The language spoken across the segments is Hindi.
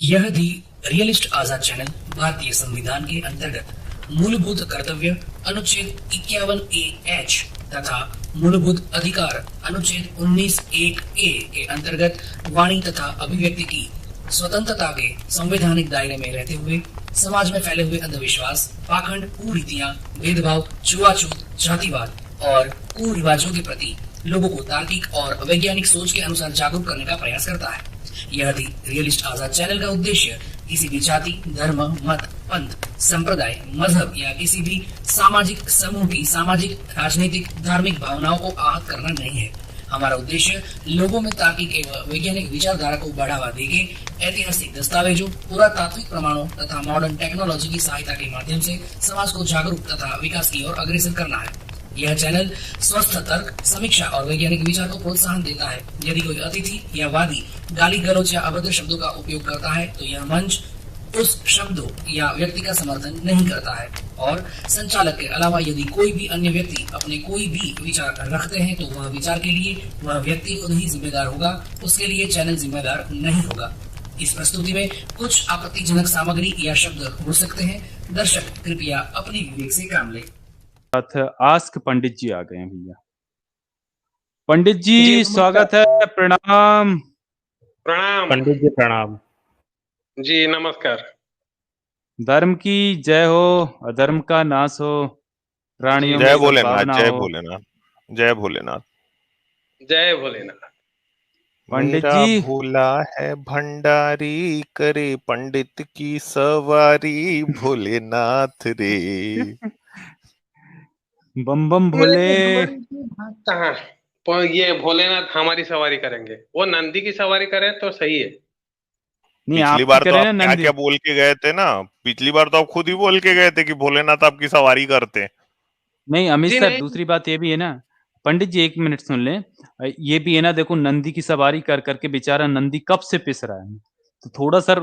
यह दी रियलिस्ट आजाद चैनल भारतीय संविधान के अंतर्गत मूलभूत कर्तव्य अनुच्छेद 51A(H) तथा मूलभूत अधिकार अनुच्छेद 19(1)A के अंतर्गत वाणी तथा अभिव्यक्ति की स्वतंत्रता के संवैधानिक दायरे में रहते हुए समाज में फैले हुए अंधविश्वास, पाखंड, कुरीतियां, भेदभाव, छुआछूत, जातिवाद और कुरिवाजों के प्रति लोगों को तार्किक और वैज्ञानिक सोच के अनुसार जागरूक करने का प्रयास करता है। यह रियलिस्ट आजाद चैनल का उद्देश्य किसी भी जाति, धर्म, मत, पंथ, संप्रदाय, मजहब या किसी भी सामाजिक समूह की सामाजिक, राजनीतिक, धार्मिक भावनाओं को आहत करना नहीं है। हमारा उद्देश्य लोगों में तार्किक एवं वैज्ञानिक विचारधारा को बढ़ावा देके ऐतिहासिक दस्तावेजों, पुरातात्विक प्रमाणों तथा मॉडर्न टेक्नोलॉजी की सहायता के माध्यम से समाज को जागरूक तथा विकास की ओर अग्रसर करना है। यह चैनल स्वस्थ तर्क, समीक्षा और वैज्ञानिक विचार को प्रोत्साहन देता है। यदि कोई अतिथि या वादी गाली गलौज या अभद्र शब्दों का उपयोग करता है तो यह मंच उस शब्दों या व्यक्ति का समर्थन नहीं करता है और संचालक के अलावा यदि कोई भी अन्य व्यक्ति अपने कोई भी विचार रखते हैं तो वह विचार के लिए वह व्यक्ति खुद ही जिम्मेदार होगा, उसके लिए चैनल जिम्मेदार नहीं होगा। इस प्रस्तुति में कुछ आपत्तिजनक सामग्री या शब्द हो सकते हैं। दर्शक कृपया अपने विवेक से काम लें। आस्क पंडित जी आ गए हैं भैया। पंडित जी स्वागत है। प्रणाम। प्रणाम पंडित जी, प्रणाम जी, नमस्कार। धर्म की जय हो, अधर्म का नाश हो, प्राणियों जय में भोलेनाथ, सद्भावना जय हो। भोलेनाथ, जय भोलेनाथ। जय भोलेनाथ। पंडित मेरा जी भोला है भंडारी, करे पंडित की सवारी, भोलेनाथ रे। बम बम भोले। हमारी बात कहाँ, तो ये भोलेनाथ हमारी सवारी करेंगे, वो नंदी की सवारी करे तो सही है। नहीं, पिछली आपकी बार तो करें आप ना क्या नंदी। क्या बोल के गए थे ना, पिछली बार तो आप खुद ही बोल के गए थे कि भोलेनाथ आपकी सवारी करते हैं। नहीं अमित जी सर, नहीं। दूसरी बात ये भी है ना पंडित जी, एक मिनट सुन लें। ये भी है ना, देखो नंदी की सवारी कर करके बेचारा नंदी कब से पिस रहा है, तो थोड़ा सर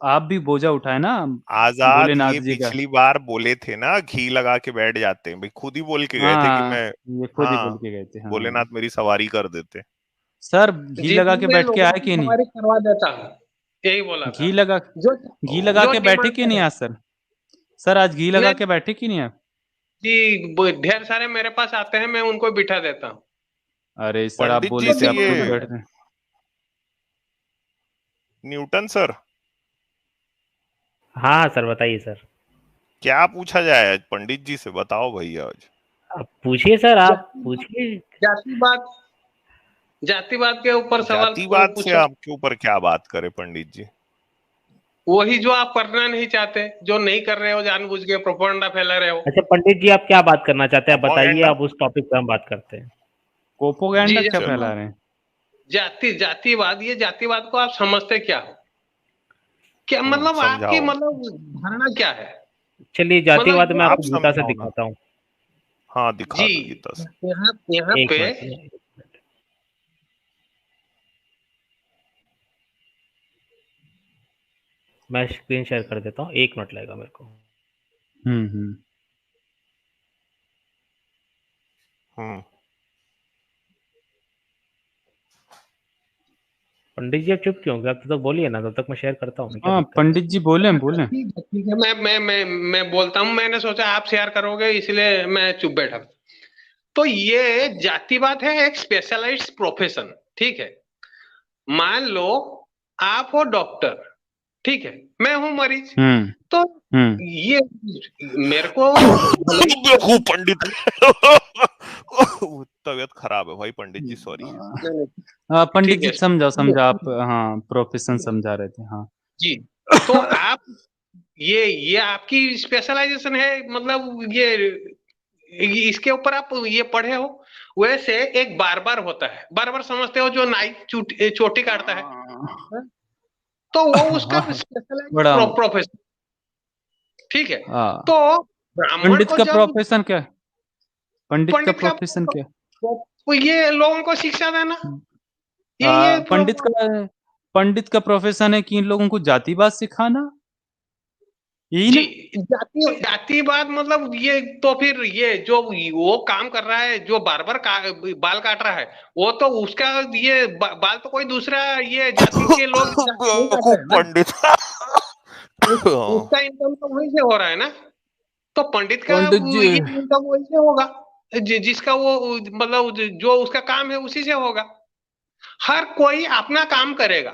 आप भी बोझा उठाए ना आजाद भोलेनाथ ये जी का। पिछली बार बोले थे ना, घी लगा के बैठ जाते हैं भाई, खुद ही बोल के गए थे कि हाँ, मैं ये खुद ही बोल हाँ के गए थे। हाँ भोलेनाथ मेरी सवारी कर देते। सर, घी जी लगा के मैं बैठ के लोगों आए की कि नहीं? सवारी करवा देता हूँ, यही बोला था। घी लगा जो के बैठे डिमांड कि नहीं करे। आज सर? सर आज घी लगा नहीं के बैठे कि नहीं आप? जी, ढेर सारे मेरे पास आते हैं, मैं उनको बिठा देता हूँ। अरे सर, आप पंडित बोले जी थे से आप खुद ये बैठ रहे। न्यूटन सर, हाँ सर, बताइए सर। क्या पूछा जाए आज पंडित जी से, बताओ भैया आज। आप पूछिए सर, आप पूछिए। जातिवाद, जातिवाद के ऊपर सवाल जातिवाद से पूछो। आपके ऊपर क्या बात करे पंडित जी? वही जो आप करना नहीं चाहते, जो नहीं कर रहे हो, जानबूझ के प्रोपेगेंडा फैला रहे हो। अच्छा पंडित जी, आप क्या बात करना चाहते हैं, आप बताइए, प्रोपेगेंडा? आप उस टॉपिक पे हम बात करते हैं। प्रोपेगेंडा जी, क्या चलो। फैला रहे हैं? जातिवाद, ये जातिवाद को आप समझते क्या हो? क्या मतलब आपकी समझाओ। मतलब धारणा क्या है? चलिए, जातिवाद मतलब मैं आप आपको गीता से समझाओ ना। दिखाता हूँ। हाँ दिखा जी, दो गीता से। यहाँ एक पे मिनट, मैं स्क्रीन शेयर कर देता हूँ, 1 मिनट लगेगा मेरे को। हम्म। पंडित जी आप चुप क्यों हो गए? आप तब तक बोलिए ना, तब तक मैं शेयर करता हूँ। क्या हाँ दिक्कत है? पंडित जी बोले बोले। ठीक है, मैं बोलता हूँ। मैंने सोचा आप शेयर करोगे, इसलिए मैं चुप बैठा। तो ये जातिवाद है एक स्पेशलाइज्ड प्रोफेशन, ठीक है। मान लो आप हो डॉक्टर, ठीक है, मैं हूं मरीज, तो ये मेरे को देखो पंडित तबीयत खराब है भाई पंडित जी, सॉरी। पंडित ठीक जी है। समझा आप। हाँ, प्रोफेशन समझा रहे थे। हाँ जी, तो आप ये आपकी स्पेशलाइजेशन है, मतलब ये इसके ऊपर आप ये पढ़े हो। वैसे एक बार होता है, बार समझते हो, जो नाई चोटी काटता है, तो वो उसका स्पेशलाइज्ड प्रोफेशन, ठीक है। तो ब्राह्मण पंडित को का जब प्रोफेशन क्या? पंडित का प्रोफेशन क्या? तो ये लोगों को शिक्षा देना, ये पंडित का प्रोफेशन है कि इन लोगों को जातिवाद सिखाना। यही जी ना? जातिवाद मतलब ये तो फिर ये जो वो काम कर रहा है, जो बार्बर बाल काट रहा है, वो तो उसका ये बाल तो कोई दूसरा ये जाति के लोग नहीं काट बेवकूफ रहे हैं ना। पंडित। उसका इनकम तो वहीं से हो रहा है ना। तो पंडित का पंडित जी, ये इनकम वहीं से होगा, जिसका वो मतलब जो उसका काम है उसी से होगा। हर कोई अपना काम करेगा,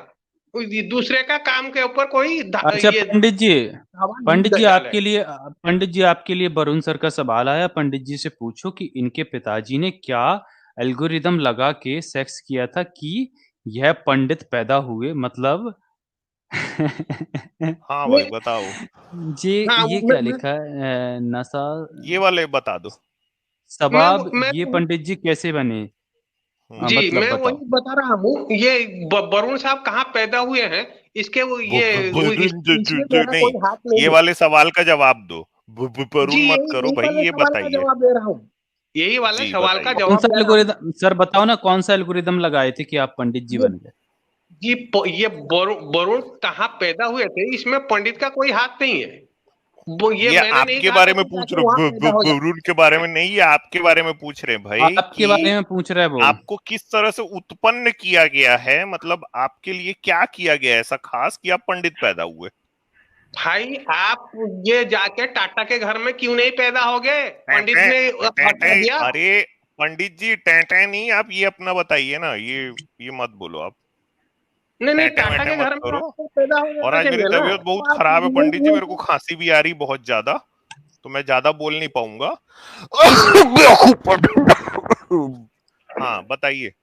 दूसरे का काम के ऊपर कोई अच्छा ये पंडित जी, दावा पंडित नहीं जी डाले। आपके लिए पंडित जी आपके लिए वरुण सर का सवाल आया। पंडित जी से पूछो कि इनके पिताजी ने क्या एल्गोरिदम लगा के सेक्स किया था कि यह पंडित पैदा हुए, मतलब हाँ भाई नहीं, बताओ, हाँ ये क्या लिखा है? नशा ये वाले बता दो। सबाब मैं ये पंडित जी कैसे बने? हम्म, जी मतलब मैं वही बताओ। बता रहा हूँ। ये वरुण साहब कहाँ पैदा हुए हैं, इसके इसमें मेरा नहीं, कोई हाथ ये नहीं है। वाले सवाल का जवाब दो। जी वरुण मत यही करो यही भाई, वाले ये सवाल का बताइए। जवाब दे रहा हूँ, यही वाले जी सवाल का बताइए। कौन जवाब सा दे रहा हूँ। एल्गोरिदम सर बताओ ना, कौन सा एल्गोरिदम लगाए थे कि आप पंडित जी ये बन गए? ये ये वरुण कहाँ पैदा हुए थे, इसमें पंडित का कोई हाथ नहीं है। वो ये ये मैंने नहीं आपके कहा बारे था में कि पूछ जाके रहे वहां हो, पैदा हो जाए। वरुण के बारे में नहीं, ये आपके बारे में पूछ रहे हैं भाई आपके बारे कि में पूछ रहा है वो। आपको किस तरह से उत्पन्न किया गया है, मतलब आपके लिए क्या किया गया है ऐसा खास कि आप पंडित पैदा हुए। भाई आप ये जाके टाटा के घर में क्यों नहीं पैदा हो गए, पंडित टेंटे ने हटा टेंटे, दिया। अरे पंडित जी टेंटे नहीं, आप ये अपना बताइए ना, ये मत बोलो आप। नहीं नहीं, टेंटे टाटा वेंटे के मत घर में करो। आप तो पैदा हो और जाना आज मेरी चाहिए ना, तबीयत बहुत तो आप खराब है पंडित जी, मेरे को ये खांसी भी आ रही बहुत ज्यादा, तो मैं ज्यादा बोल नहीं पाऊंगा। हाँ बताइए।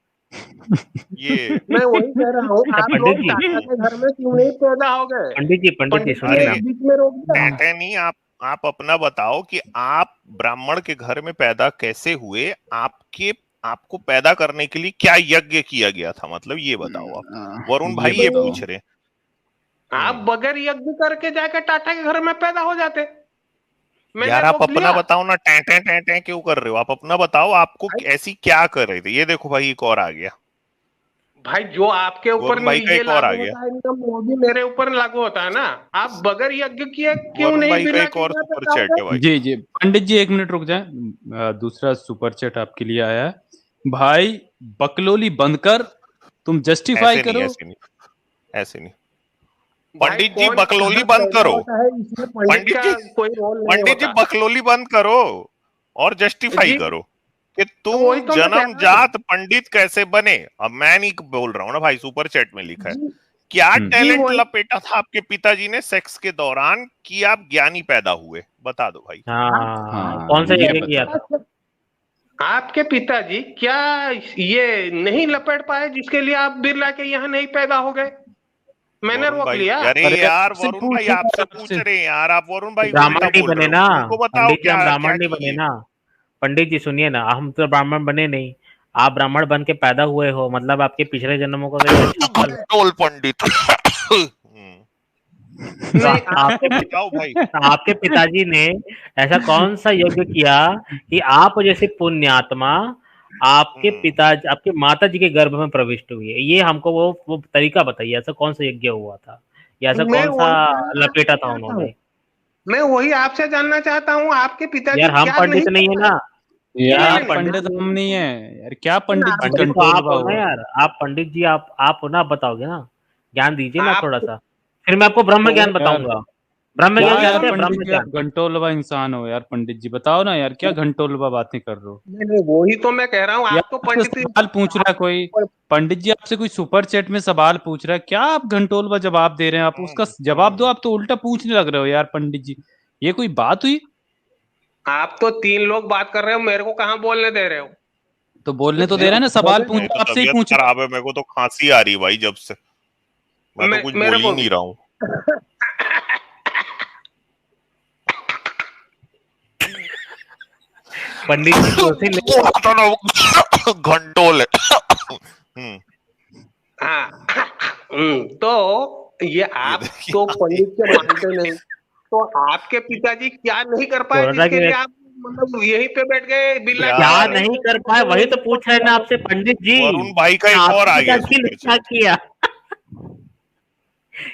ये मैं वही कह रहा हूँ, अच्छा आप पंडित लोग जी, टाटा के घर में क्यों नहीं पैदा हो गए। पंडित जी पंडित सुनिए ने अरे ना। बीच में रोक दिया। टेंटे नहीं, आप अपना बताओ कि आप ब्राह्मण के घर में पैदा कैसे हुए, आपके आपको पैदा करने के लिए क्या यज्ञ किया गया था, मतलब ये बताओ आप। वरुण ये भाई ये बताओ। पूछ रहे हैं। आप बगैर यज्ञ करके जाके टाटा के घर में पैदा हो जाते, मैंने यार आप रोक अपना लिया। बताओ ना, टेंटे टेंटे क्यों कर रहे हो, आप अपना बताओ, आपको भाई ऐसी क्या कर रहे थे। ये देखो भाई एक और आ गया, भाई जो आपके ऊपर वरुण भाई का ये एक और आ लागू गया। होता है इनकम, वो भी मेरे ऊपर लागू होता है ना। आप बगैर यज्ञ किए क्यों वरुण नहीं भाई का बिरला एक के और घर सुपर पैदा हो चैट गए। है भाई। जी जी पंडित जी एक मिनट रुक जाए। दूसरा सुपर चैट आपके लिए आया है। भाई बकलोली बंद कर, तुम जस्टिफाई ऐसे नहीं, करो। ऐसे नहीं, ऐसे नहीं। भाई पंडित जी कौन बकलोली कहाँ बंद पैदा करो। होता है इसमें पंडित पंडित का जी, कोई रोल नहीं पंडित जी होता। बकलोली बंद करो और जस्टिफाई जी करो कि तो वही तुम तो मैं कह जन्म रहा हूँ। जात पंडित कैसे बने। अब मैं नहीं बोल रहा हूँ ना भाई, सुपर चैट में लिखा है। जी क्या जी टैलेंट वही। लपेटा था आपके पिताजी ने सेक्स के दौरान कि आप ज्ञानी पैदा हुए, बता दो भाई। हाँ, हाँ कौन सा ये यज्ञ किया बताओ। था? आपके पिताजी क्या ये नहीं लपेट पाए जिसके लिए आप बिरला के यहाँ नहीं पैदा हो गए, मैंने वरुण रोक भाई, लिया। अरे अरे यार आपसे वरुण भाई पूछ रहे आपसे हैं, पूछ आपसे। रहे हैं यार, आप वरुण तो भाई ब्राह्मण उल्टा नहीं बोल बने रहे ना, हो, उनको बताओ पंडित जी हम क्या क्या ब्राह्मण नहीं बने किए। ना। पंडित जी सुनिए ना, हम तो ब्राह्मण बने नहीं। आप ब्राह्मण बन के पैदा हुए हो, मतलब आपके पिछले जन्मों का कोई अच्छा फल है। घंटोल पंडित। तो नहीं आपके बताओ भाई। आपके पिताजी ने ऐसा कौन सा यज्ञ किया कि आप जैसे पुण्यात्मा आपके हम्म, पिता आपके माता जी के गर्भ में प्रविष्ट हुई है। ये हमको वो तरीका बताइए, ऐसा कौन सा यज्ञ हुआ था, या ऐसा मैं कौन सा वही जानना लपेटा था चाहता हूँ, उन्होंने। मैं वही आपसे जानना चाहता हूँ, आपके पिताजी यार हम क्या नहीं पंडित कर नहीं है पाए। ना। नहीं यार नहीं नहीं पंडित हम नहीं है यार, क्या पंडित जी पंडित तो आप घंटोलवा हो ना हुआ। यार, आप पंडित जी आप हो ना, आप बताओगे ना, ज्ञान दीजिए ना आप थोड़ा सा। फिर मैं आपको ब्रह्म तो ज्ञान यार बताऊंगा। ब्रह्म क्या ज्ञान वही तो यार जानते हैं, मैं पंडित ब्रह्म जी आप ज्ञान। घंटोलवा इंसान हो यार। पंडित जी बताओ ना यार, क्या घंटोलवा बातें कर रहे हो नहीं नहीं, वही तो मैं कह रहा हूँ, आप यार। तो आपसे पंडित सवाल पूछ रहा है कोई, पंडित जी आपसे कोई सुपर चैट में सवाल पूछ रहा है, क्या आप घंटोलवा जवाब दे रहे हैं? आप उसका जवाब दो, आप तो उल्टा पूछने लग रहे हो यार पंडित जी। ये कोई बात हुई? आप तो तीन लोग बात कर रहे हो, मेरे को कहाँ बोलने दे रहे हो। तो बोलने तो दे जी, रहा है ना, सवाल बगैर पूछ मेरी रहा तो है, आपसे ही तबीयत पूछ रहा है। खराब है, मेरे को तो खांसी आ रही है भाई जब से, मैं तो कुछ मेरे बोल ही को नहीं भी। रहा हूँ। पंडित जी को उसे घंटोल है। हम्म, हाँ तो ये आप देखिए तो पंडित के मानते नहीं, तो आपके पिताजी क्या नहीं कर पाए कोरोना जिसके के लिए आप मतलब यहीं पे बैठ गए बिल्ला के क्या यहाँ यार नहीं नहीं कर पैदा पाए, हो वही गए, तो पूछ रहे हैं ना आपसे पंडित जी। वरुण भाई का एक और आपके आ गया पिताजी ने सुपर क्या चैट। किया?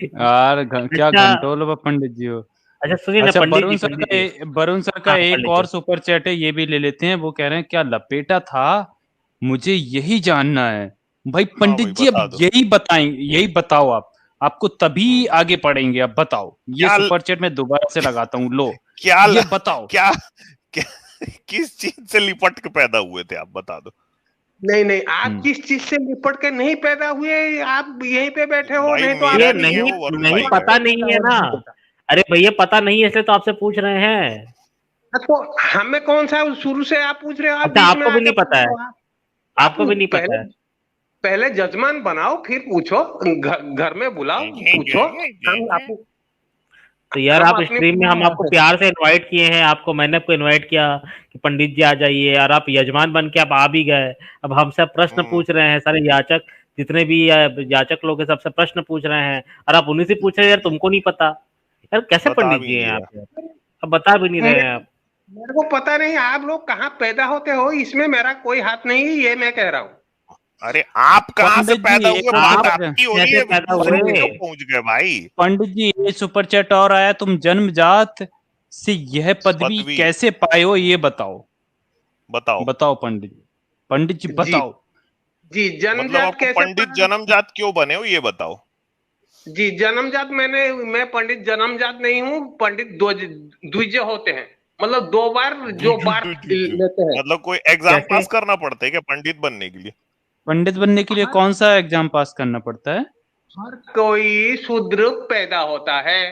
यार क्या अच्छा, घंटोलवा पंडित जी हो। अच्छा सुनिए ना अच्छा, पंडित वरुण जी, सर पंडित का जी। वरुण सर का हाँ, एक पंडित और जी। सुपर चैट है, ये भी ले लेते हैं। वो कह रहे हैं क्या लपेटा था, मुझे यही जानना है। भाई हाँ पंडित भाई जी अब बता दो। यही बताएंगे, यही बताओ आप, आपको तभी हम्म, आगे पढ़ेंगे। अब बताओ, ये क्या सुपर चैट मैं दोबारा से लगाता हूँ, लो क्या ये बताओ। क्या, क्या किस चीज से लिपट के पैदा हुए थे आप बता दो। नहीं नहीं, आप हम्म किस चीज से लिपट के नहीं पैदा हुए, आप यहीं पे बैठे हो, भाई नहीं तो आप मेरा ये नहीं है, नहीं, वो वरुण नहीं भाई का पता है। नहीं है ना। अरे भैया पता नहीं है इसलिए तो आपसे पूछ रहे हैं। तो हमें कौन सा शुरू से आप पूछ रहे हो, आप अच्छा बीच में आपको भी आके नहीं पूछ पता रहे है, हो आप आपको भी नहीं पता पहले है। पहले जजमान बनाओ, फिर पूछो, घर में बुलाओ, पूछो। हम आप तो यार हम आप अपनी स्ट्रीम में हम आपको प्यार से इनवाइट किए हैं, आपको मैंने आपको इनवाइट किया कि पंडित जी आ जाइए, और आप यजमान बन के आप आ भी गए। अब हमसे प्रश्न हम्म, पूछ रहे हैं, सारे याचक जितने भी याचक लोग हैं सबसे प्रश्न पूछ रहे हैं, और आप उन्हीं से पूछ रहे हैं यार तुमको नहीं पता। यार कैसे बता पंडित भी जी नहीं हैं आप रहा। यार? अब बता भी नहीं रहे मेरे हैं आप। मेरे को पता नहीं आप लोग कहाँ पैदा होते हो, इसमें मेरा कोई हाथ नहीं, ये मैं कह रहा हूँ। अरे आप कहाँ से पंडित जी पैदा एक हुए, सुपर बात आप चैट, आपकी हो रही कैसे है, पैदा दूसरे पे हुए? क्यों पहुंच गए भाई। पंडित जी ये सुपर चैट और आया, तुम जन्मजात से यह पदवी पदवी कैसे पाए हो, ये बताओ। बताओ। बताओ पंडित जी, पंडित जी जी बताओ। जी, मतलब जन्मजात आपको कैसे पंडित जन्मजात क्यों बने हो ये बताओ। जी, जन्मजात मैं पंडित जन्मजात नहीं हूँ, पंडित द्विज होते हैं, मतलब 2 बार जो बार लेते हैं। मतलब कोई एग्जाम कैसे? पास करना पड़ता है क्या पंडित बनने के लिए। पंडित बनने के लिए हर कौन सा एग्जाम पास करना पड़ता है? हर कोई शूद्र पैदा होता है,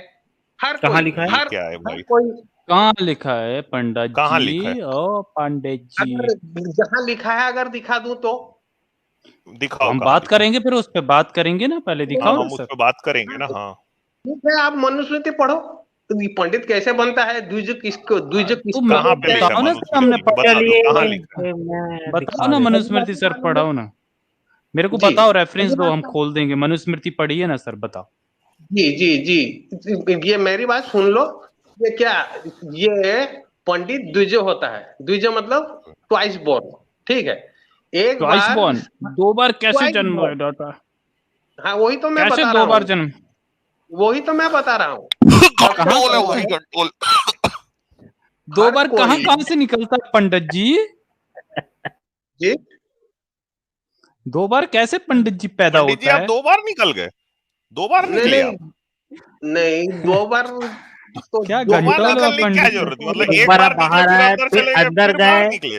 हर कहाँ कोई, लिखा है? ये हर क्या है हर भाई, कोई। कहाँ लिखा है पंडित कहाँ लिखा है, जी? ओ पंडित जी, अगर जहां लिखा है, अगर दिखा दूं तो। दिखाओ हम कहाँ बात लिखा है। करेंगे, फिर उस पे बात करेंगे ना, पहले हाँ दिखाओ ना हम उस सर। पे बात करेंगे हाँ, ना, हाँ। ठीक है, आप मनुस्मृति पढ़ो, तो ये पंडित कैसे बनता है, द्विज तुम किसको कहाँ पे बोलते हैं। लिखा है बताओ ना सर, हमने मनुस्मृति में, पढ़ा बता दो चलिए कहाँ नहीं। लिखा है। मैं बताओ दिखा ना देता हूँ। मनुस्मृति सर, पढ़ाओ ना, मेरे को जी, बताओ, रेफरेंस मेरी दो, बात हम सुन- खोल देंगे। मनुस्मृति पढ़ी है ना सर, बताओ। जी जी जी, ये मेरी बात सुन लो। ये क्या, ये पंडित द्विज होता है, द्विज मतलब ट्वाइस बोर्न, ठीक है, एक ट्वाइस बार, बॉर्न, दो बार कैसे ट्वाइस जन्म हुआ बोर्न। बेटा? हाँ, वही तो मैं कैसे बता रहा दो बार हूँ, जन्म? वही तो मैं बता रहा हूँ। सबसे कहाँ कंट्रोल है भाई पहले कंट्रोल। दो हर बार, कहाँ कोई, कहाँ से निकलता है पंडित जी? जी, दो बार कैसे पंडित जी पैदा पंडित जी होता आप है? 2 बार निकल गए, 2 बार नहीं निकले नहीं आप। नहीं, 2 बार तो क्या 2 बार घंटों लो निकलने की क्या पंडित जी। जरूरत है, मतलब एक एक बार आप बार निकले बाहर फिर आए, अंदर फिर चले गए अंदर फिर बाहर गए। निकले।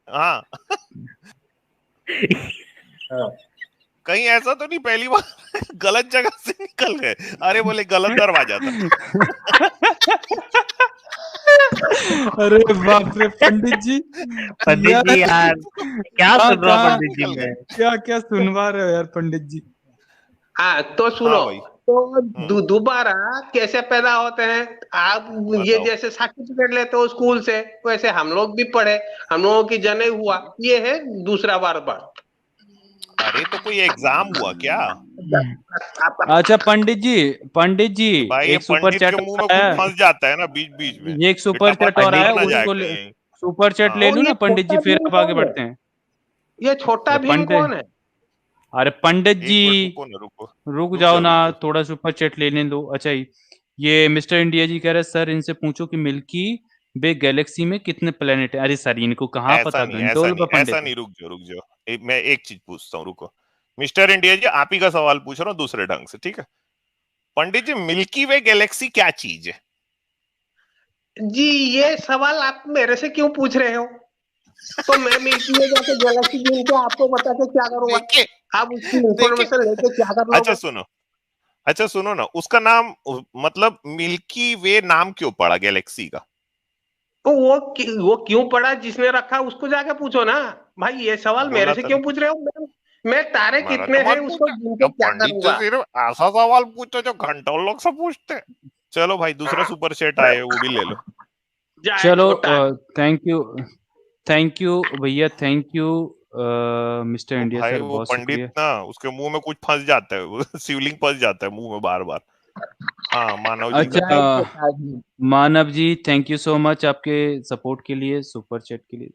हाँ हाँ। कहीं ऐसा तो नहीं पहली बार गलत जगह से निकल गए, अरे बोले गलत दरवाजा था। अरे बाप रे पंडित जी, पंडित यार जी यार क्या कहाँ सुन रहा हूँ कहाँ पंडित जी निकल गए। मैं। क्या क्या सुनवा रहे हो यार पंडित जी? हाँ, तो हाँ सुनो, भाई। तो हम्म, दोबारा कैसे पैदा होते हैं आप, ये बताओ। जैसे सर्टिफिकेट लेते हो स्कूल से, वैसे हम लोग भी पढ़े, हम लोगों की जनेऊ हुआ, ये है दूसरा बार। अरे तो कोई एग्जाम हुआ क्या। अच्छा पंडित जी भाई ये एक सुपर पंडित के चैट मुंह में और कुछ आया है, फंस जाता है ना बीच बीच में, ये एक सुपर पिटापा चैट और आया निकल है, ना जाए उसको कहीं। सुपर चैट ले हाँ लूं ये ना पंडित छोटा जी, फिर भीम अब आगे कौन है, बढ़ते हैं। ये छोटा अरे भीम पंडित, कौन है। अरे पंडित जी एक मिनट रुको ना, रुको, रुक रुक जाओ जाओ ना, रुक जाओ। थोड़ा सुपर चैट लेने दो। अच्छा ये मिस्टर इंडिया जी कह रहे हैं सर इनसे पूछो कि मिल्की वे गैलेक्सी में कितने प्लेनेट है। अरे सर इनको कहाँ ऐसा पता, नहीं ऐसा घंटों नहीं में ऐसा पंडित है। नहीं, रुक जाओ मैं एक चीज पूछता हूँ, रुको। मिस्टर इंडिया जी आप ही का सवाल पूछ रहा हूँ दूसरे ढंग से, ठीक है। पंडित जी मिल्की वे गैलेक्सी क्या चीज है। जी, ये सवाल आप मेरे से क्यों पूछ रहे हो, तो मैं मिल्की वे जाके गैलेक्सी ढूंढ के आपको बता के क्या करूंगा, देखिए आप उसकी देखिए, इंफॉर्मेशन लेके क्या कर अच्छा लोगे। सुनो, अच्छा सुनो ना, उसका नाम मतलब मिल्की वे नाम क्यों पड़ा गैलेक्सी का। तो वो क्यों पड़ा, जिसने रखा उसको जाके पूछो ना। भाई ये सवाल मेरे बोला से था क्यों पूछ रहे हो, मैं तारे मेरा कितने तो हैं मत उसको पूछो, ढूंढ के अब क्या पंडित से करूंगा। सिर्फ ऐसा सवाल पूछो जो घंटों लोग से पूछते हैं। चलो भाई दूसरा सुपर सेट आए वो भी ले लो। जाए चलो छोटा। थैंक यू भैया, थैंक यू मिस्टर वो इंडिया भाई सर, वो बहुत पंडित शुक्रिया। ना उसके मुंह में कुछ फंस जाता है, वो शिवलिंग फंस जाता है मुंह में बार बार। हाँ मानव जी अच्छा जाए छोटा जी। मानव जी थैंक यू सो मच आपके सपोर्ट के लिए, सुपर चैट के लिए।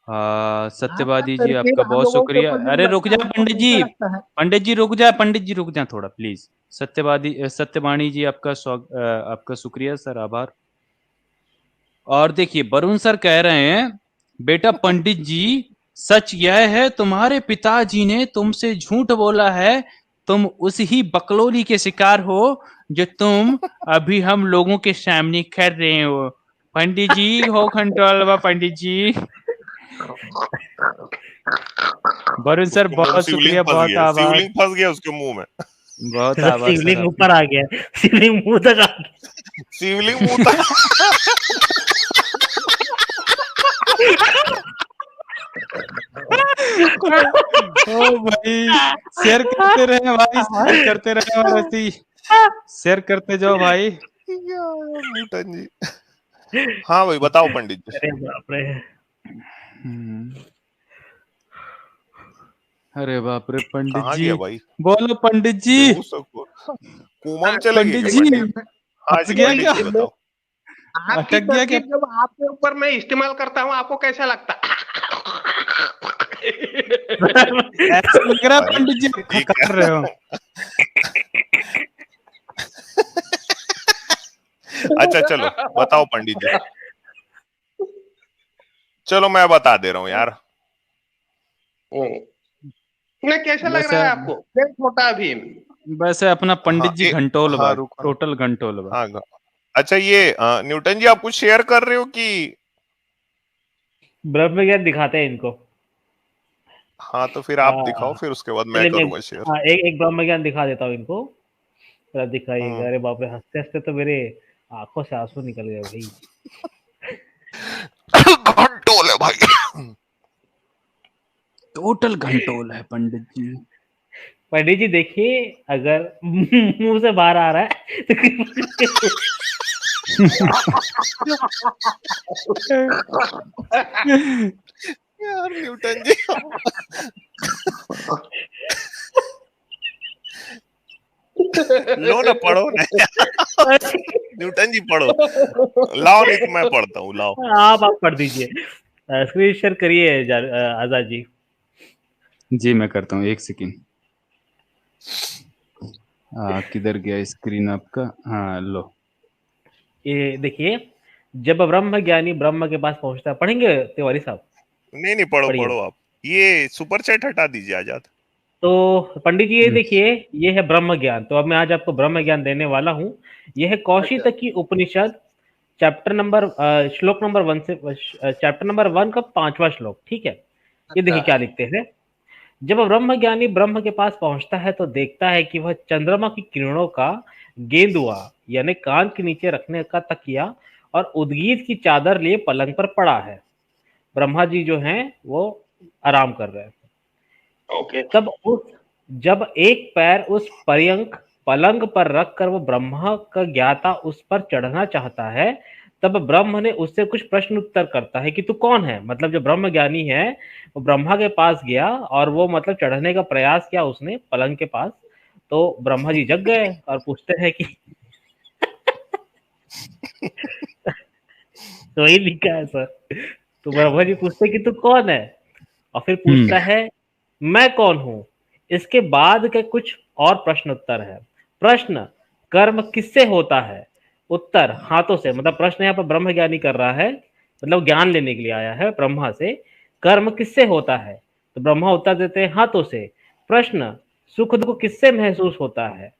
आपका सत्यवादी जी तनकीर आपका हम बहुत लोगों के शुक्रिया। ऊपर जब अरे रुक लगता जा है तो पंडित कैसा जी, लगता है। पंडित जी रुक जा, पंडित जी रुक जा थोड़ा प्लीज। सत्यवाणी जी आपका शुक्रिया सर, आभार। और देखिए वरुण सर कह रहे हैं, बेटा पंडित जी सच यह है तुम्हारे पिताजी ने तुमसे झूठ बोला है, तुम उस ही बकलोली के शिकार हो जो तुम अभी हम लोगों के सामने कर रहे हो। पंडित जी हो कंट्रोल पंडित जी। वरुण सर उसके मुंह में बहुत शिवलिंग शुक्रिया, फंस बहुत गया, आभार, शिवलिंग फंस गया उसके मुंह में। बहुत आभार सर शिवलिंग आपका। ऊपर आ गया, शिवलिंग मुंह तक आ गया। शिवलिंग मुंह तक। ओ भाई शेयर करते रहे भाई, शेयर करते रहे और ऐसे ही शेयर करते जाओ भाई। न्यूटन जी। हाँ भाई बताओ पंडित जी। अरे बाप रे। अरे बाप रे पंडित कहाँ जी, गया भाई? बोलो पंडित जी। बेहोश को कोमा में चले गए पंडित क्या जी पंडित? हाँ फंस जी गया पंडित क्या? जी बताओ। आपकी अटक गया क्या? तरकीब जब आपके ऊपर मैं इस्तेमाल करता हूँ आपको कैसा लगता? ऐसा लग रहा है अरे पंडित जी आप ठीक कर रहे हो। अच्छा चलो बताओ पंडित जी। चलो मैं बता दे रहा हूँ यार। नहीं कैसा लग रहा है आपको? मैं छोटा भीम। वैसे अपना पंडित हाँ जी घंटोल हाँ बा, रुको। टोटल घंटोल बा। हाँ अच्छा ये न्यूटन जी आप कुछ शेयर कर रहे हो कि? ब्रह्म ज्ञान दिखाते हैं इनको। हाँ तो फिर आप दिखाओ, हाँ, फिर उसके बाद मैं चलिए मैं करूंगा शेयर। हाँ, एक ब्रह्म ज्ञान दिखा देता हूँ इनको। जरा दिखाइएगा। हम्म। अरे बाप रे, हंसते हंसते तो मेरे आंखों से आंसू निकल गए भाई। घंटोल है भाई। टोटल घंटोल है पंडित जी। पंडित जी देखिए, अगर मुंह से बाहर आ रहा है तो यार न्यूटन जी। लो ना पढ़ो ना। न्यूटन जी पढ़ो। लाओ नहीं तो मैं पढ़ता हूँ, लाओ। आप पढ़ दीजिए। स्क्रीन शेयर करिए आजाद जी। जी मैं करता हूँ, एक सेकेंड। किधर गया स्क्रीन आपका? हाँ लो। ये देखिए, जब ब्रह्म ज्ञानी ब्रह्म के पास पहुंचता है, पढ़ेंगे तिवारी साहब? नहीं पढ़ो पढ़िए। पढ़ो आप। ये सुपर चैट हटा दीजिए आजाद। तो पंडित जी ये देखिए, ये है ब्रह्म ज्ञान। तो अब मैं आज आपको ब्रह्म ज्ञान देने वाला हूँ। यह है कौशितकी उपनिषद, चैप्टर नंबर श्लोक नंबर 1 से चैप्टर नंबर 1 का 5वां श्लोक। ठीक है, ये देखिए क्या लिखते हैं। जब ब्रह्म ज्ञानी ब्रह्म के पास पहुंचता है तो देखता है कि वह चंद्रमा की किरणों का गेंदुआ यानी कान के नीचे रखने का तकिया और उद्गीत की चादर लिए पलंग पर पड़ा है। ब्रह्मा जी जो हैं वो आराम कर रहे हैं। ओके। जब एक पैर उस पर्यंक पलंग पर रखकर वो ब्रह्मा का ज्ञाता उस पर चढ़ना चाहता है, तब ब्रह्म ने उससे कुछ प्रश्न उत्तर करता है कि तू कौन है। मतलब जो ब्रह्म ज्ञानी है वो ब्रह्मा के पास गया और वो मतलब चढ़ने का प्रयास किया उसने पलंग के पास। तो ब्रह्मा जी जग गए और पूछते हैं कि तो वही लिखा है सर। तो ब्रह्मा जी पूछते हैं कि तू कौन है, और फिर पूछता है मैं कौन हूं। इसके बाद के कुछ और प्रश्न उत्तर है। प्रश्न, कर्म किससे होता है? उत्तर, हाथों से। मतलब प्रश्न यहाँ पर ब्रह्म ज्ञानी कर रहा है, मतलब ज्ञान लेने के लिए आया है ब्रह्मा से। कर्म किससे होता है? तो ब्रह्मा उत्तर देते हैं हाथों से। प्रश्न, सुख दुख किससे महसूस होता है?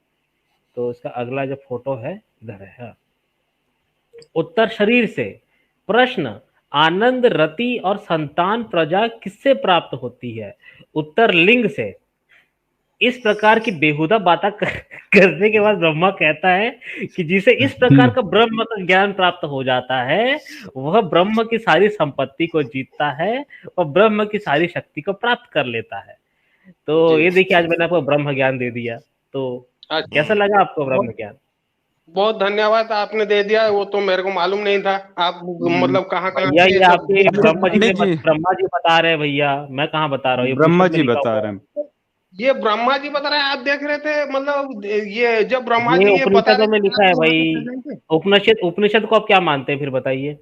तो इसका अगला जो फोटो है इधर है। हाँ। उत्तर, शरीर से। प्रश्न, आनंद रति और संतान प्रजा किससे प्राप्त होती है? उत्तर, लिंग से। इस प्रकार की बेहुदा बातें करने के बाद ब्रह्मा कहता है कि जिसे इस प्रकार का ब्रह्म का ज्ञान प्राप्त हो जाता है वह ब्रह्म की सारी संपत्ति को जीतता है और ब्रह्म की सारी शक्ति को प्राप्त कर लेता है। तो ये देखिए, आज मैंने आपको ब्रह्म ज्ञान दे दिया। तो कैसा लगा आपको ब्रह्म ज्ञान? बहुत धन्यवाद, आपने दे दिया। वो तो मेरे को मालूम नहीं था। आप मतलब कहाँ भैया ये आपके ब्रह्मा ब्रह्मा जी बता रहे हैं भैया, मैं कहाँ बता रहा हूँ। ब्रह्मा जी बता रहे हैं। ये ब्रह्मा जी बता रहे हैं, आप देख रहे थे? मतलब ये जब ब्रह्मा ये जी ये बता उपनिषदों रहे में लिखा है भाई। उपनिषद को आप क्या मानते हैं फिर बताइए?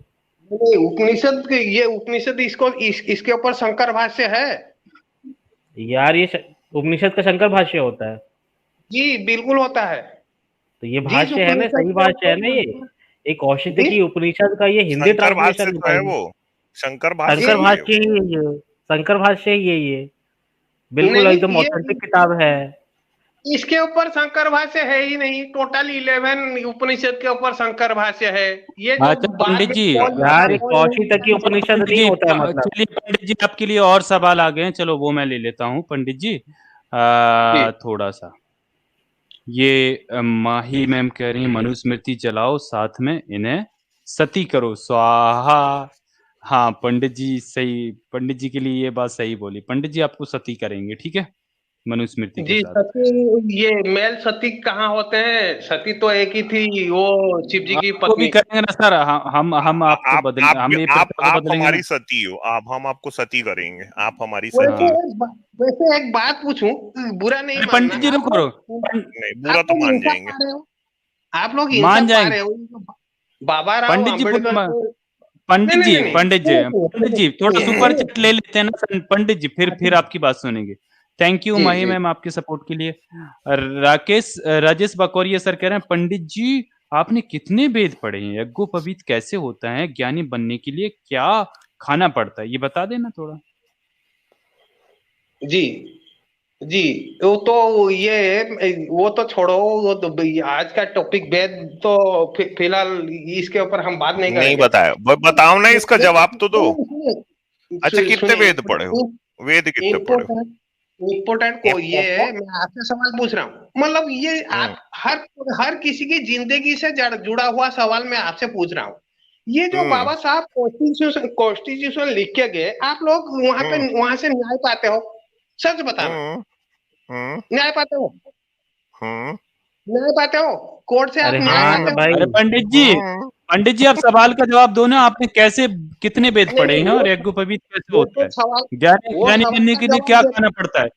उपनिषद, ये उपनिषद इसको इसके ऊपर शंकर भाष्य है यार ये उपनिषद का शंकर भाष्य होता है। जी बिल्कुल होता है। तो ये जिस भाष्य है ना, उपनिषद सही के भाष्य है ना ये? ऊपर एक कौशिक की उपनिषद का ये हिंदी शंकर भाष्य ट्रांसलेशन तो है बताइए। वो, शंकर भाष्य शंकर ही है भाष्य वो। ही है ये, शंकर भाष्य ही है ये, नहीं बिल्कुल एकदम नहीं, ऑथेंटिक किताब है। इसके ऊपर शंकर भाष्य है ही नहीं। टोटल 11 उपनिषद के ऊपर शंकर भाष्य है। ये जो अच्छा बाद पंडित में जी, यार ये कौन नहीं कौशिक की लिखा, उपनिषद पंडित नहीं जी, होता है मतलब। चलिए पंडित जी आपके लिए और सवाल आ गए हैं, चलो वो मैं ले लेता हूँ पंडित जी। जी थोड़ा सा ये माही मैम कह रही है मनुस्मृति जलाओ, साथ में इन्हें सती करो स्वाहा। हाँ पंडित जी सही, पंडित जी के लिए ये बात सही बोली, पंडित जी आपको सती करेंगे, ठीक है, मनुस्मृति के जी। साथ। सती, ये मेल सती कहाँ होते हैं? सती तो एक ही थी, वो शिव जी की आपको भी पत्नी। करेंगे ना सर, हम आपको बदल, आप हम ये प्रथा को आप बदलेंगे ना। हमारी सती हो, आप हम आपको सती करेंगे, आप हमारी वैसे सती हाँ हो। वैसे एक बात पूछूं, बुरा नहीं अरे मानना। पंडित जी रुको नहीं, बुरा आप तो लोग मान इंसाफ जाएंगे। पा रहे हो? आप लोग इंसाफ मान पा जाएंगे रहे हो? बाबा राव पंडित जी अम्बेडकर को। नहीं पंडित नहीं जी, नहीं नहीं, पंडित जी, पंडिट जी थोड़ा सुपर सुनिए। चैट ले लेते हैं ना पंडित जी, फिर आपकी बात सुनेंगे। Thank you ji Mahi ji. Ma'am आपके सपोर्ट के लिए। राजेश बकौरिया सर कह रहे हैं पंडित जी आपने कितने वेद पढ़े हैं, यज्ञोपवीत कैसे होता है, ज्ञानी बनने के लिए क्या खाना पड़ता है, ये बता देना थोड़ा। जी जी। वो तो छोड़ो, वो तो आज का टॉपिक वेद तो फिलहाल इसके ऊपर हम बात नहीं नहीं करेंगे। बताया, बताओ ना, इसका जवाब तो दो। अच्छा सुनिए कितने वेद पढ़े हो, वेद कितने पढ़े हो? इम्पोर्टेंट इम्पोर्टेंट को ये है, मैं आपसे सवाल पूछ रहा हूँ। मतलब ये हम्म आप हर हर किसी की जिंदगी से जुड़ा हुआ सवाल मैं आपसे पूछ रहा हूँ। ये जो हम्म बाबा साहब कॉन्स्टिट्यूशन लिख के गए, आप लोग हम्म वहां से न्याय पाते हो? सच बताना, हम्म हम्म न्याय पाते हो? हम्म न्याय पाते हो? कोर्ट से आप अरे न्याय हाँ हम्म पाते ना हो? भाई। अरे हम्म पंडित जी आप सवाल का जवाब दो ना, आपने कैसे कितने वेद नहीं पढ़े नहीं, हैं और यज्ञोपवीत कैसे वो होता तो है, सवाल ज्ञानी वो ज्ञानी सवाल बनने का के लिए जवाब क्या दे। खाना पड़ता है।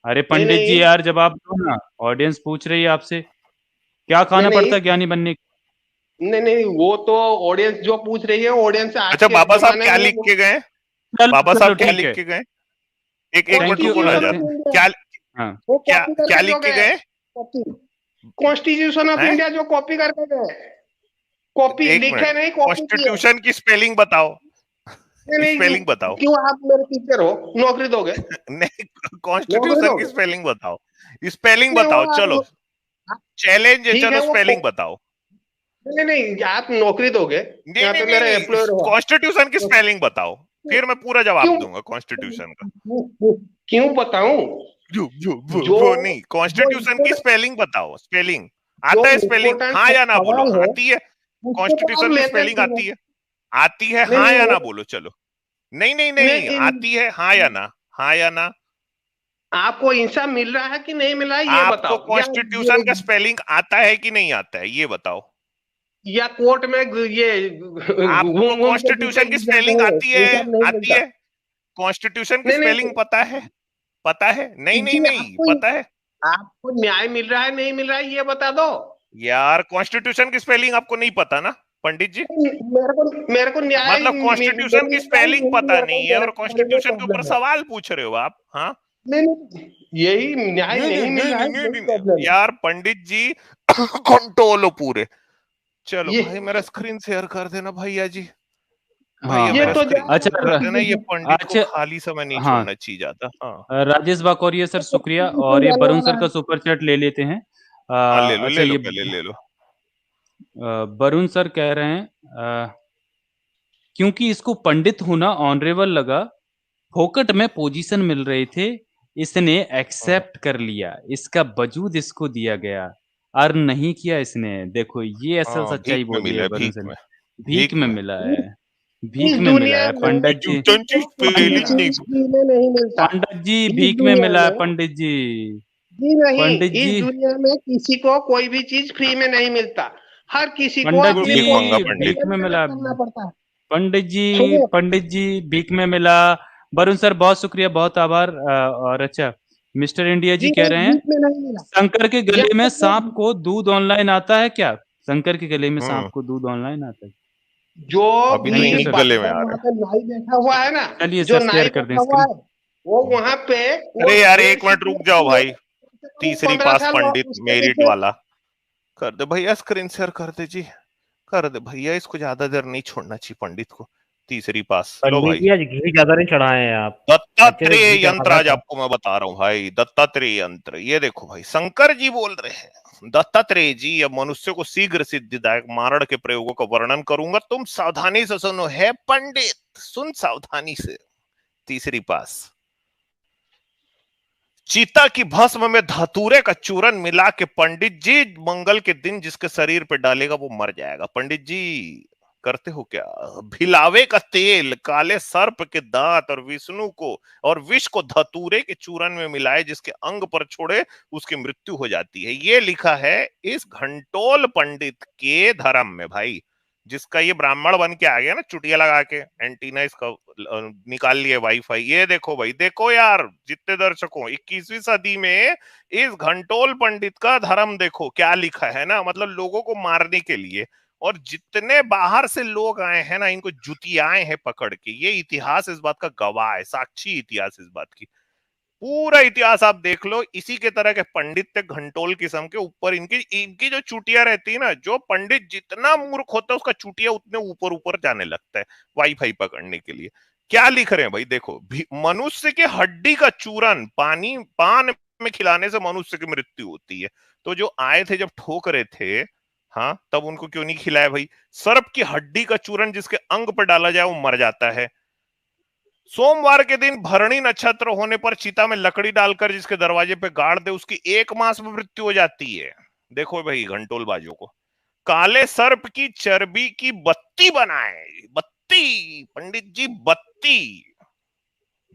अरे नहीं पंडित जी नहीं यार जवाब दो ना, ऑडियंस पूछ रही है आपसे क्या नहीं खाना नहीं पड़ता है ज्ञानी बनने के नहीं नहीं, वो तो ऑडियंस जो पूछ रही है, ऑडियंस आज अच्छा के बाबा साहब जमाने क्या में लिख के गए? लिए। चलो बाबा चलो साहब क्या ठीक लिख है, के गए? एक मिनट थैंक यू। रुको ना कॉन्स्टिट्यूशन जरा। ऑफ इंडिया, क्या हाँ वो क्या कॉपी क्या करके जो लिख के गए। गए कॉपी, कॉन्स्टिट्यूशन ऑफ हैं? इंडिया जो कॉपी करके गए। कॉपी एक मिनट, लिखे नहीं, कॉपी किए। कॉन्स्टिट्यूशन की स्पेलिंग बताओ, नहीं नहीं, स्पेलिंग बताओ। क्यों आप मेरे टीचर हो, नौकरी दोगे? नहीं, नौकरी कॉन्स्टिट्यूशन की दोगे? स्पेलिंग बताओ, स्पेलिंग नहीं वो बताओ, चलो चैलेंज है, ठीक है चलो वो स्पेलिंग बताओ। नहीं नहीं, आप नौकरी दोगे? नहीं यहाँ नहीं पे नहीं मेरा नहीं, एम्प्लॉयर हो। कॉन्स्टिट्यूशन की स्पेलिंग बताओ, फिर मैं पूरा जवाब क्यों दूंगा कॉन्स्टिट्यूशन का। क्यों बताऊं? जो वो नहीं, जो कॉन्स्टिट्यूशन की स्पेलिंग बताओ, स्पेलिंग जो आता है, स्पेलिंग इम्पोर्टेंट हाँ या ना बोलो, सवाल है, आती है? उसको तो आप कॉन्स्टिट्यूशन की लेते स्पेलिंग नहीं हो। आती है? आती है, नहीं हाँ नहीं या ना बोलो, चलो। नहीं नहीं नहीं, नहीं, आती है, हाँ या ना? हाँ या ना? आपको इंसाफ मिल रहा है कि नहीं मिल रहा है, ये आपको बताओ। कॉन्स्टिट्यूशन का स्पेलिंग आता है कि नहीं आता है, ये बताओ। या कोर्ट में ये आपको घूम घूम के जूते कॉन्स्टिट्यूशन की गिर जाते स्पेलिंग हैं, आती है? इंसाफ नहीं आती मिलता। है? कॉन्स्टिट्यूशन की नहीं स्पेलिंग नहीं पता है? पता है? नहीं नहीं जी, नहीं पता है? आपको न्याय मिल रहा है नहीं मिल रहा है, ये बता दो। यार कॉन्स्टिट्यूशन की स्पेलिंग आपको नहीं पता ना पंडित जी? मेरे को न्याय मतलब कॉन्स्टिट्यूशन की मिल रहा है स्पेलिंग नहीं मिल पता रहा है, नहीं है और मेरे लिए कॉन्स्टिट्यूशन के ऊपर प्रॉब्लम है। सवाल पूछ रहे हो आप? हाँ। नहीं नहीं, यही न्याय नहीं नहीं नहीं मिल नहीं रहा नहीं है, नहीं, यही नहीं। प्रॉब्लम है। यार पंडित जी कंट्रोल पूरे। चलो ये भाई मेरा स्क्रीन शेयर कर देना भैया जी, भैया हाँ ये मेरा तो स्क्रीन अच्छा शेयर कर देना, ये पंडित को अच्छा खाली समय नहीं हाँ छोड़ना चाहिए जाता। हाँ राजेश बाकौरिया सर शुक्रिया, और ये जाने वरुण वाला सर है। का सुपर चैट ले लेते हैं। हाँ, ले लो अच्छा ले लो, ये पहले ले लो। वरुण सर कह रहे हैं क्योंकि इसको पंडित होना ऑनरेबल लगा, फोकट में पोजीशन मिल रहे थे, इसने हाँ एक्सेप्ट कर लिया, इसका वजूद इसको दिया गया, अर्न नहीं किया इसने। देखो ये असल हाँ, भीख सच्चाई में बोली मिला है है, वरुण भीख सर में, ने, भीख भीख में में। मिला है, भीख इस में मिला दुनिया है में पंडित जी। कॉन्स्टिट्यूशन की किसी स्पेलिंग नहीं चीज फ्री में नहीं मिलता। पंडित जी इस भीख में दुनिया मिला है में पंडित जी। जी नहीं, पंडित इस जी, दुनिया में किसी को कोई भी चीज फ्री में नहीं मिलता। हर किसी को पंडित बिल्कुल अपनी भीख मांगा जी पंडित। भीख क्वालिफिकेशन में पे मिला, करना पड़ता है। सुनिए, पंडित जी भीख में मिला। वरुण सर बहुत शुक्रिया, बहुत आभार। और अच्छा मिस्टर इंडिया जी जी कह नहीं, रहे हैं भीख में नहीं मिला। शंकर के या गले में तो सांप को दूध ऑनलाइन आता है क्या? शंकर के गले में सांप हम्म को दूध ऑनलाइन आता है? जो अभी तो थैंक यू इन्हीं सर। के गले में जो आ वहां रहा पे नाई बैठा हुआ है ना, चलिए जो सर शेयर नाई कर दें बैठा हुआ स्क्रीन। है, वो वहां पे है। अरे यार वो एक मिनट रुक जाओ भाई, तीसरी 15 पास साल पंडित उसके मेरिट पीछे। वाला। कर दे भैया, स्क्रीन शेयर कर दे जी, कर दे भैया, इसको ज्यादा देर नहीं छोड़ना चाहिए पंडित को। तीसरी पास लो पंडित भाई। जी आज घी ज्यादा नहीं चढ़ाए हैं आप, अच्छे से घी दत्तात्रेय यंत्र चढ़ाना आज था। आपको मैं बता रहा हूँ भाई, दत्तात्रेय यंत्र। ये देखो भाई, शंकर जी बोल रहे हैं, दत्तात्रेय जी, अब मनुष्य को शीघ्र सिद्धिदायक मारण के प्रयोगों का वर्णन करूंगा, तुम सावधानी से सुनो। है पंडित, सुन सावधानी से। तीसरी पास, चीता की भस्म में धतूरे का चूरन मिला के पंडित जी मंगल के दिन जिसके शरीर पे डालेगा वो मर जाएगा। पंडित जी करते हो क्या? भिलावे का तेल काले सर्प के दांत और विष्णु को और विष को धतूरे के चूरन में मिलाए जिसके अंग पर छोड़े उसकी मृत्यु हो जाती है। ये लिखा है इस घंटोल पंडित के धर्म में भाई, जिसका ये ब्राह्मण बन के आ गया ना, चुटिया लगा के एंटीना इसका निकाल लिया वाईफाई। ये देखो भाई, देखो यार जितने दर्शकों, 21वीं सदी में इस घंटोल पंडित का धर्म देखो क्या लिखा है ना, मतलब लोगों को मारने के लिए। और जितने बाहर से लोग आए हैं ना, इनको जुतियाए हैं पकड़ के। ये इतिहास इस बात का गवाह है, साक्षी इतिहास इस बात की। पूरा इतिहास आप देख लो, इसी के तरह के पंडित थे घंटोल किस्म के। ऊपर इनकी इनकी जो चुटिया रहती है ना, जो पंडित जितना मूर्ख होता है उसका चुटिया उतने ऊपर ऊपर जाने लगता है वाईफाई पकड़ने के लिए। क्या लिख रहे हैं भाई देखो, मनुष्य के हड्डी का चूरन पान में खिलाने से मनुष्य की मृत्यु होती है। तो जो आए थे जब ठोक रहे थे, हाँ, तब उनको क्यों नहीं खिलाया भाई? सर्प की हड्डी का चूरन जिसके अंग पर डाला जाए वो मर जाता है। सोमवार के दिन भरणी नक्षत्र होने पर चिता में लकड़ी डालकर जिसके दरवाजे पे गाड़ दे उसकी 1 मास में मृत्यु हो जाती है। देखो भाई घंटोल बाजों को। काले सर्प की चर्बी की बत्ती बनाए, बत्ती पंडित जी, बत्ती।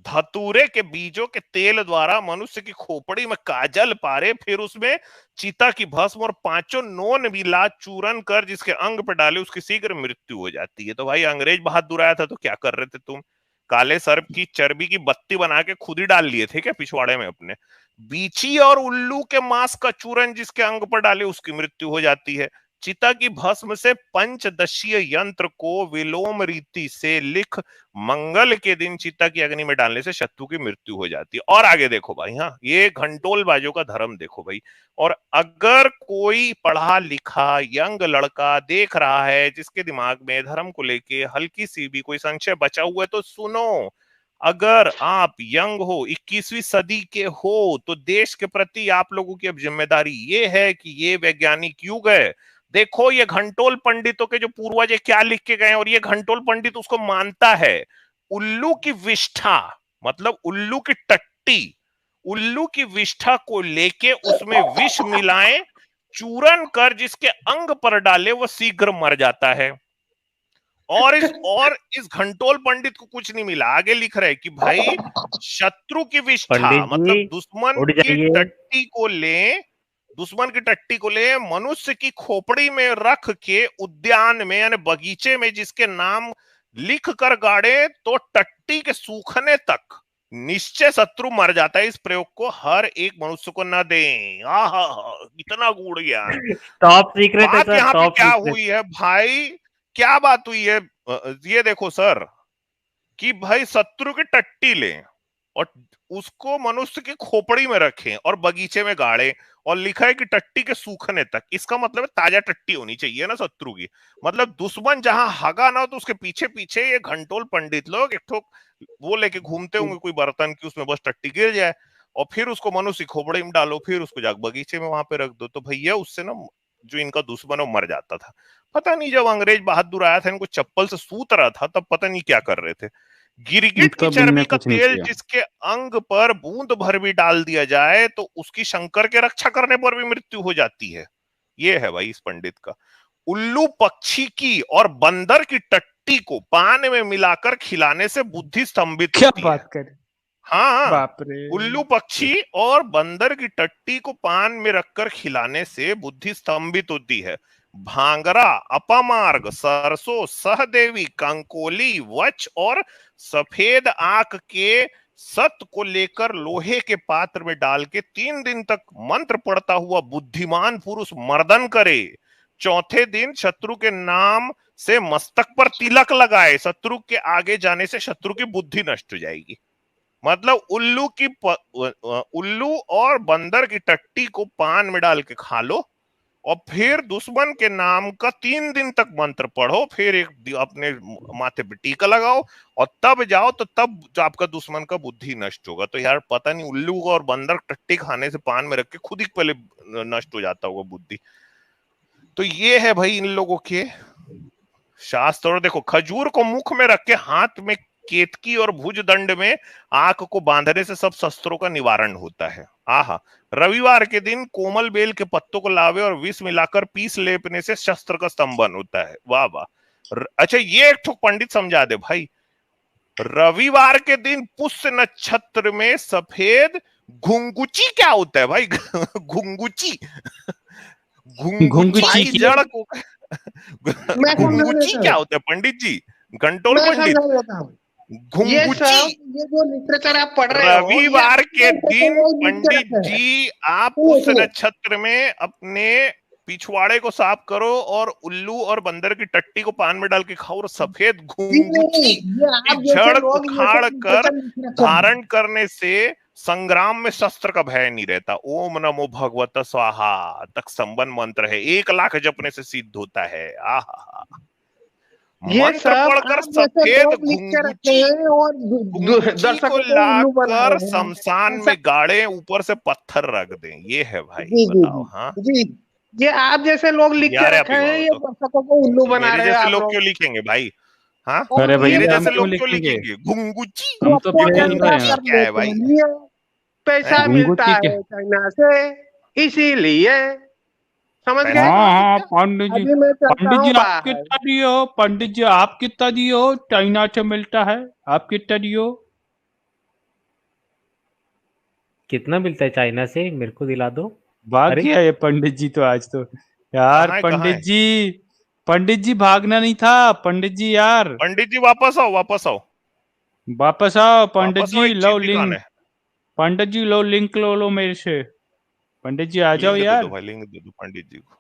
धतूरे के बीजों के तेल द्वारा मनुष्य की खोपड़ी में काजल पारे, फिर उसमें चीता की भस्म और 5 नोन मिला चूरन कर जिसके अंग पर डाले उसकी शीघ्र मृत्यु हो जाती है। तो भाई अंग्रेज बहादुर आया था तो क्या कर रहे थे तुम? काले सर्प की चर्बी की बत्ती बना के खुद ही डाल लिए थे क्या पिछवाड़े में अपने? बीची और उल्लू के मांस का चूरन जिसके अंग पर डाले उसकी मृत्यु हो जाती है। चिता की भस्म से पंचदशीय यंत्र को विलोम रीति से लिख मंगल के दिन चिता की अग्नि में डालने से शत्रु की मृत्यु हो जाती है। और आगे देखो भाई, हाँ, ये घंटोल बाजों का धर्म देखो भाई। और अगर कोई पढ़ा लिखा यंग लड़का देख रहा है जिसके दिमाग में धर्म को लेके हल्की सी भी कोई संशय बचा हुआ है तो सुनो। अगर आप यंग हो, 21वीं सदी के हो, तो देश के प्रति आप लोगों की अब जिम्मेदारी ये है कि ये वैज्ञानिक युग है। देखो ये घंटोल पंडितों के जो पूर्वज है क्या लिख के गए, और ये घंटोल पंडित उसको मानता है। उल्लू की विष्ठा, मतलब उल्लू की टट्टी, उल्लू की विष्ठा को लेके उसमें विष मिलाएं, चूरन कर जिसके अंग पर डाले वो शीघ्र मर जाता है। और इस घंटोल पंडित को कुछ नहीं मिला। आगे लिख रहे कि भाई शत्रु की विष्ठा, पंडित मतलब जी दुश्मन उठ की जाइए। टट्टी को ले, दुश्मन की टट्टी को ले मनुष्य की खोपड़ी में रख के उद्यान में यानी बगीचे में जिसके नाम लिख कर गाड़े तो टट्टी के सूखने तक निश्चय शत्रु मर जाता है। इस प्रयोग को हर एक मनुष्य को न दें। आहा, इतना गूढ़ ज्ञान। टॉप सीक्रेट है बात सर, यहाँ पे टॉप क्या सीक्रेट। हुई है भाई, क्या बात हुई है? ये देखो सर, कि भाई शत्रु की टट्टी लें और उसको मनुष्य की खोपड़ी में रखें और बगीचे में गाड़े, और लिखा है कि टट्टी के सूखने तक। इसका मतलब है ताजा टट्टी होनी चाहिए ना शत्रु की। मतलब दुश्मन जहां हगा ना हो तो उसके पीछे पीछे ये घंटोल पंडित लोग एक ठोक वो लेके घूमते होंगे कोई बर्तन की, उसमें बस टट्टी गिर जाए और फिर उसको मनुष्य खोपड़ी में डालो, फिर उसको जाकर बगीचे में वहां पे रख दो। तो भैया उससे ना जो इनका दुश्मन है वो मर जाता था। पता नहीं जब अंग्रेज बहादुर आया था इनको चप्पल से सूत रहा था तब पता नहीं क्या कर रहे थे। गिरगिट की तब चर्बी इनने का कुछ नहीं तेल किया। जिसके अंग पर बूंद भर भी डाल दिया जाए तो उसकी शंकर के रक्षा करने पर भी मृत्यु हो जाती है। ये है भाई इस पंडित का। उल्लू पक्षी की और बंदर की टट्टी को पान में मिलाकर खिलाने से बुद्धि स्तंभित क्या होती है। बात करें, हाँ, बाप रे। उल्लू पक्षी और बंदर की टट्टी को पान में रखकर खिलाने से बुद्धि स्तंभित होती है। भांगरा, अपामार्ग, सरसों, सहदेवी, कंकोली, वच और सफेद आंख के सत को लेकर लोहे के पात्र में डाल के 3 दिन तक मंत्र पढ़ता हुआ बुद्धिमान पुरुष मर्दन करे। चौथे दिन शत्रु के नाम से मस्तक पर तिलक लगाए। शत्रु के आगे जाने से शत्रु की बुद्धि नष्ट हो जाएगी। मतलब उल्लू और बंदर की टट्टी को पान में डाल के खा लो और फिर दुश्मन के नाम का 3 दिन तक मंत्र पढ़ो, फिर एक अपने माथे पे टीका लगाओ और तब जाओ, तो तब जो आपका दुश्मन का बुद्धि नष्ट होगा। तो यार पता नहीं उल्लू को और बंदर टट्टी खाने से पान में रख के खुद ही पहले नष्ट हो जाता होगा बुद्धि। तो ये है भाई इन लोगों के शास्त्र। और देखो, खजूर को मुख में रख के हाथ में केतकी और भुजदंड में आंख को बांधने से सब शस्त्रों का निवारण होता है। आहा। रविवार के दिन कोमल बेल के पत्तों को लावे और विष मिलाकर पीस लेपने से शस्त्र का स्तंभन होता है। वाह वाह। अच्छा, ये एक ठो पंडित समझा दे भाई। रविवार के दिन पुष्य नक्षत्र में सफेद घुंगुची क्या होता है भाई? घुंगुची घुंगुची की की जड़ को मैं समझा घुंगुची देता क्या हूँ, होता है पंडित जी? घंटोल मैं पंडित। समझा देता हूँ। ये घुंगुची सब ये जो लिटरेचर आप पढ़ रहे हो, ये रविवार के दिन लोग लिख के पंडित रखे हैं। जी आप सुनो, उस सुनो। नक्षत्र में अपने पिछवाड़े को साफ करो और उल्लू और बंदर की टट्टी को पान में डाल के खाओ और सफेद जी नहीं, घुंगुची ये की आप जैसे जड़ लोग ये उखाड़ सब कर लिटरेचर लिख रखे हैं। धारण करने से संग्राम में शस्त्र का भय नहीं रहता। ओम नमो भगवत स्वाहा तक संबन मंत्र है, 1 लाख जपने से सिद्ध होता है। आहा। ये मंत्र सब पढ़कर आप जैसे सफेद लोग लिख के रखे घुंगुची हैं और घुंगुची को दर्शकों को उल्लू बना लाकर रहे हैं। शमशान ऐसा में गाड़े, ऊपर से पत्थर रख दें। ये है भाई, जी जी बताओ। जी हाँ, जी, ये आप जैसे लोग लिख के यार आप रखे ही हैं, बाबा ये तो दर्शकों को उल्लू बना मेरे रहे हैं जैसे आप लोग लोग। क्यों लिखेंगे भाई? हाँ, अरे और भैया मेरे हम जैसे क्यों लोग क्यों लिखेंगे? लिखेंगे घुंगुची? हम तो फेल प्रोपेगेंडा रहे हैं। कर क्या है लेते भाई? हैं, ये पैसा मिलता घुंगुची के। है चाइना से, इसीलिए। समझ पैसा गए? हाँ कहाँ हाँ मिलता है? पंडित जी। अभी मैं चलता पंडित हूँ जी आप बाहर। कितना दिए हो? पंडित जी आप कितना दिए हो? चाइना से मिलता है, आप कितना दिए हो? कितना मिलता है चाइना से, मेरे को दिला दो। भाग अरे गया ये पंडित जी तो आज तो। यार कहाँ है, कहाँ पंडित है? जी, पंडित जी भागना नहीं था पंडित जी यार। पंडित जी वापस आओ, वापस आओ, वापस आओ पंडित वापस आओ, जी, एक लो चीज दिखाना लिंक। है। पंडित जी लो लिंक, लो लो मेरे से। पंडित जी आ जाओ लिंक दे दो यार। भाई, लिंक दे दो पंडित जी को।